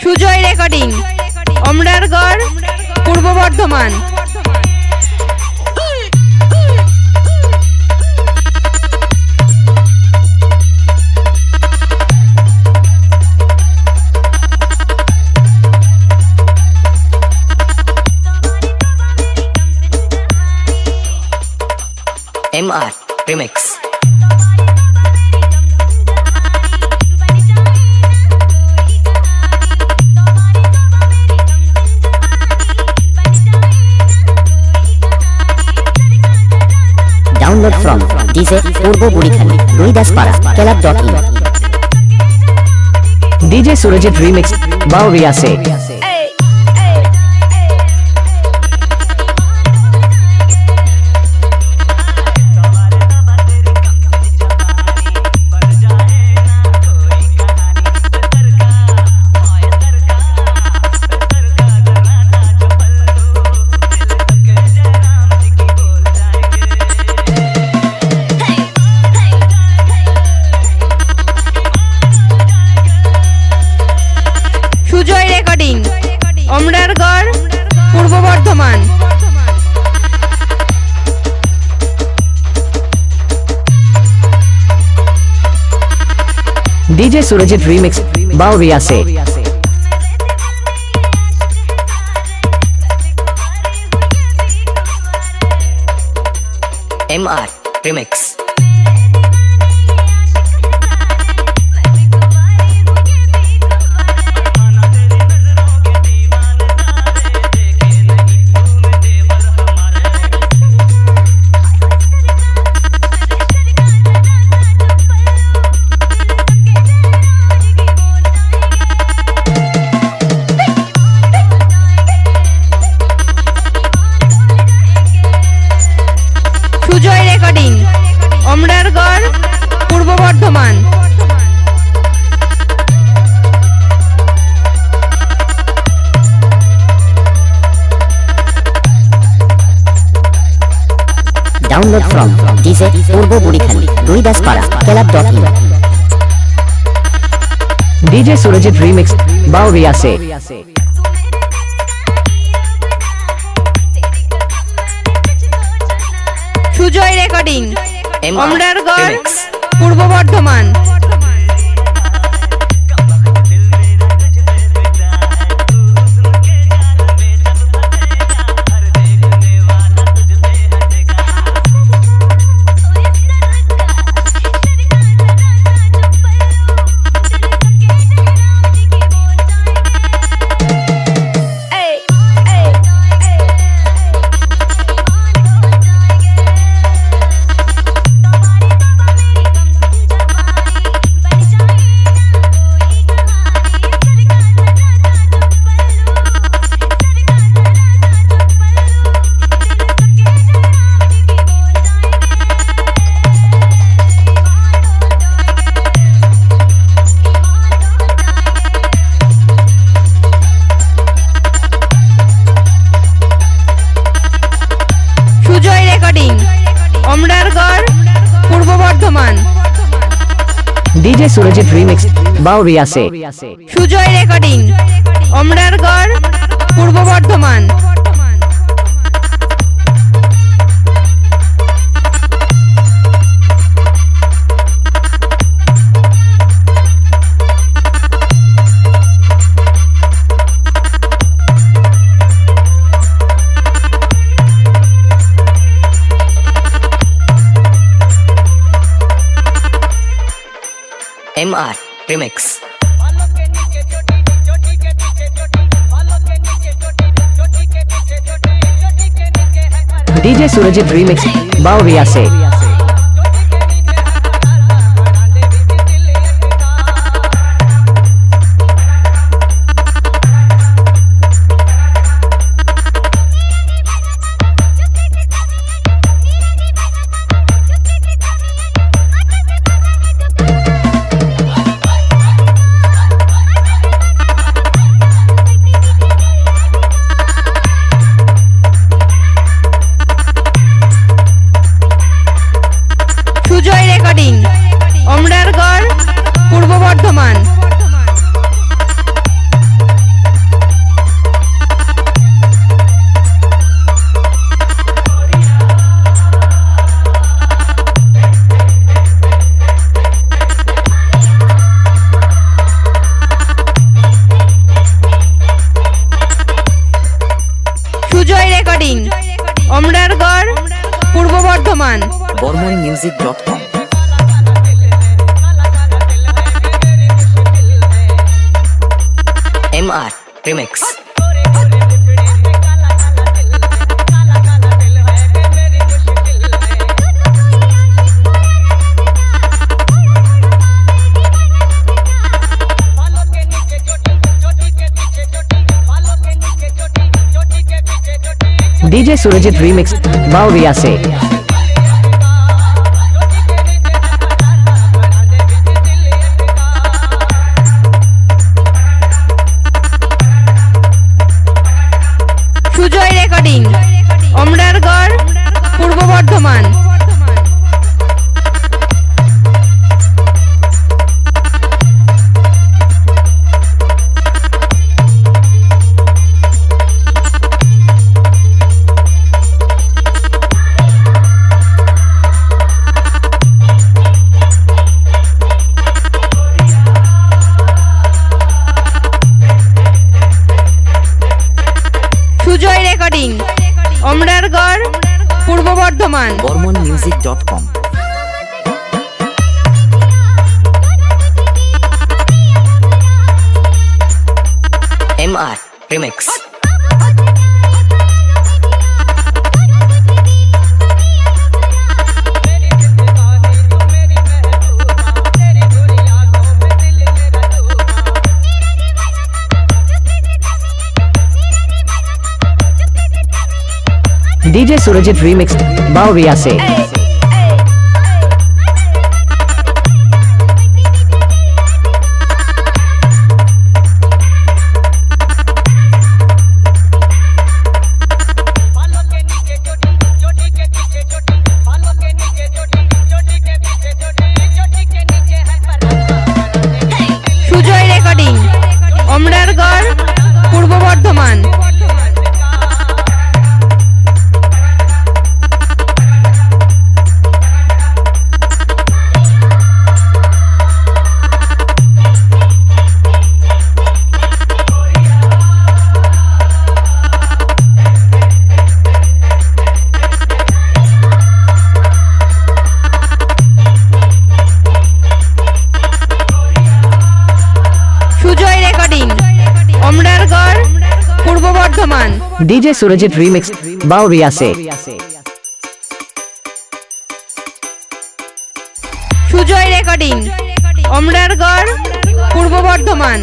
Sujoy recording, Amrargarh, Purba Bardhaman. MR Remix. Download from DJ Purbo Burikhan, Ruidaspara, Kelab.in. DJ Surajit Remix, Bauriya se. Sujay recording, Amrargarh, Purba Bardhaman. DJ Surajit Remix, Bauriya se. MR Remix. Sujay recording, Amrargarh, Purba Bardhaman. Download from DJ Purbo Burikhan, Ruidaspara, Kelab.in. DJ Surajit Remix, Bauriya se. Sujay recording, MR Amrargarh, Remix. Purba Bardhaman. Sujay recording, Amrargarh, Purba Bardhaman. DJ Surajit Remix, Bauriya se. Sujay recording, Amrargarh, Purba Bardhaman. MR Remix. DJ Surajit Remix, Bauriya se. MR Remix. DJ Surajit Remix Bauriya se. Sujay recording Amrargarh Purba Bardhaman. Sujay recording Amrargarh Purba Bardhaman. bormonmusic.com MR Remix. DJ Surajit Remix Bauriya se. Sujay recording Amrargarh Purba Bardhaman. Sujay recording Amrargarh Purba Bardhaman. DJ Surajit Remix Bauriya se. Sujay recording Amrargarh Purba Bardhaman.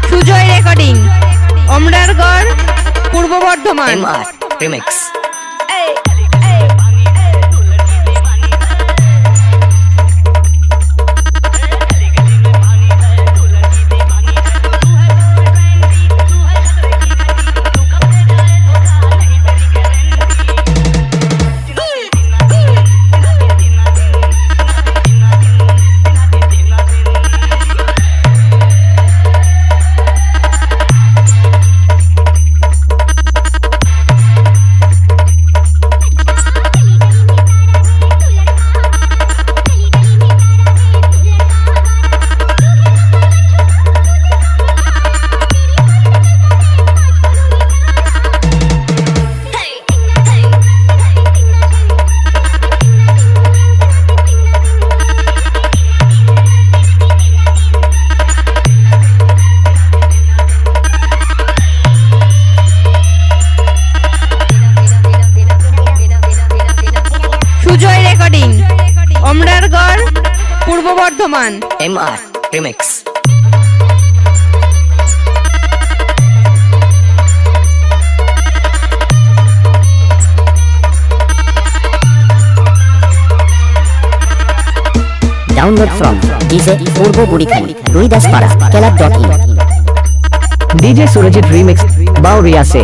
Sujay recording Amrargarh Purba Bardhaman. MR Remix. Sujay recording Amrargarh Purba Bardhaman. MR Remix. Download from DJ Purbo Burikhan, Ruidaspara, Kelab.in. DJ Surajit Remix Bauriya se.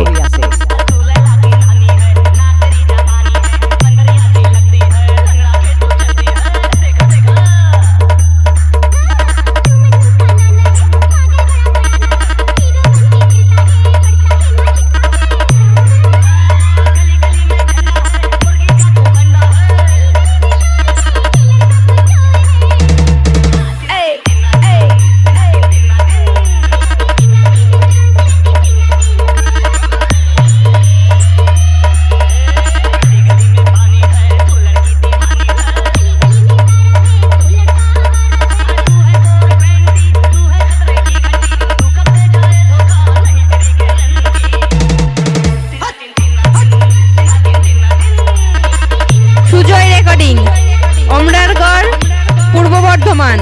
Bardhaman.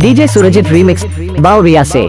DJ Surajit Remix Bauria se